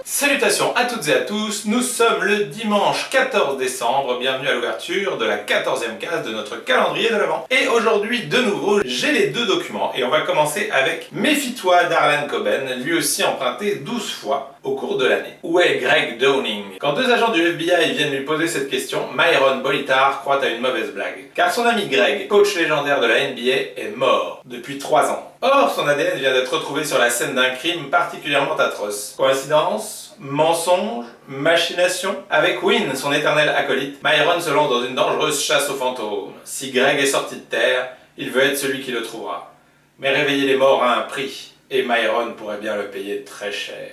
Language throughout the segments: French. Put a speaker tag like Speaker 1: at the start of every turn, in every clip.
Speaker 1: Salutations à toutes et à tous, nous sommes le dimanche 14 décembre, bienvenue à l'ouverture de la 14e case de notre calendrier de l'Avent. Et aujourd'hui, de nouveau, j'ai les deux documents et on va commencer avec Méfie-toi d'Harlan Coben, lui aussi emprunté 12 fois au cours de l'année. Où est Greg Downing? Quand deux agents du FBI viennent lui poser cette question, Myron Bolitar croit à une mauvaise blague. Car son ami Greg, coach légendaire de la NBA, est mort depuis 3 ans. Or, son ADN vient d'être retrouvé sur la scène d'un crime particulièrement atroce. Coïncidence? Mensonge? Machination? Avec Wynn, son éternel acolyte, Myron se lance dans une dangereuse chasse aux fantômes. Si Greg est sorti de terre, il veut être celui qui le trouvera. Mais réveiller les morts a un prix, et Myron pourrait bien le payer très cher.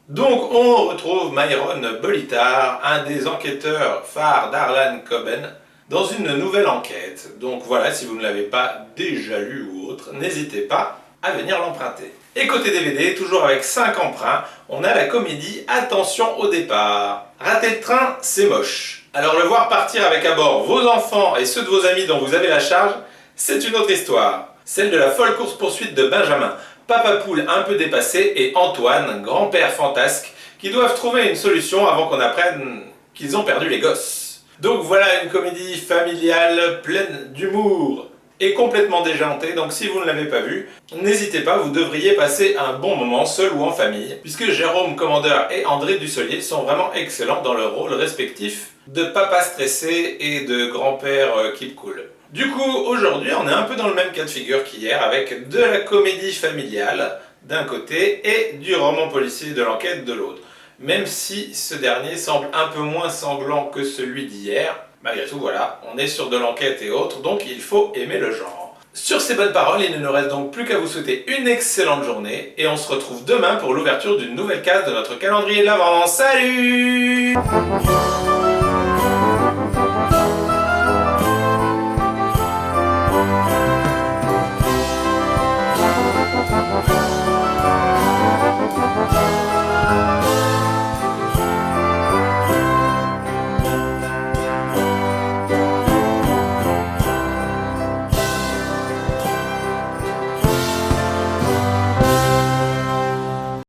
Speaker 1: Donc on retrouve Myron Bolitar, un des enquêteurs phares d'Harlan Coben, dans une nouvelle enquête. Donc voilà, si vous ne l'avez pas déjà lu ou autre, n'hésitez pas à venir l'emprunter. Et côté DVD, toujours avec 5 emprunts, on a la comédie Attention au départ. Rater le train, c'est moche. Alors le voir partir avec à bord vos enfants et ceux de vos amis dont vous avez la charge, c'est une autre histoire. Celle de la folle course-poursuite de Benjamin, Papa Poule un peu dépassé, et Antoine, grand-père fantasque, qui doivent trouver une solution avant qu'on apprenne qu'ils ont perdu les gosses. Donc voilà une comédie familiale pleine d'humour et complètement déjantée, donc si vous ne l'avez pas vue, n'hésitez pas, vous devriez passer un bon moment seul ou en famille, puisque Jérôme Commandeur et André Dussolier sont vraiment excellents dans leur rôle respectif de papa stressé et de grand-père keep cool. Du coup, aujourd'hui, on est un peu dans le même cas de figure qu'hier, avec de la comédie familiale d'un côté et du roman policier de l'enquête de l'autre. Même si ce dernier semble un peu moins sanglant que celui d'hier, malgré tout, voilà, on est sur de l'enquête et autres, donc il faut aimer le genre. Sur ces bonnes paroles, il ne nous reste donc plus qu'à vous souhaiter une excellente journée, et on se retrouve demain pour l'ouverture d'une nouvelle case de notre calendrier de l'Avent. Salut!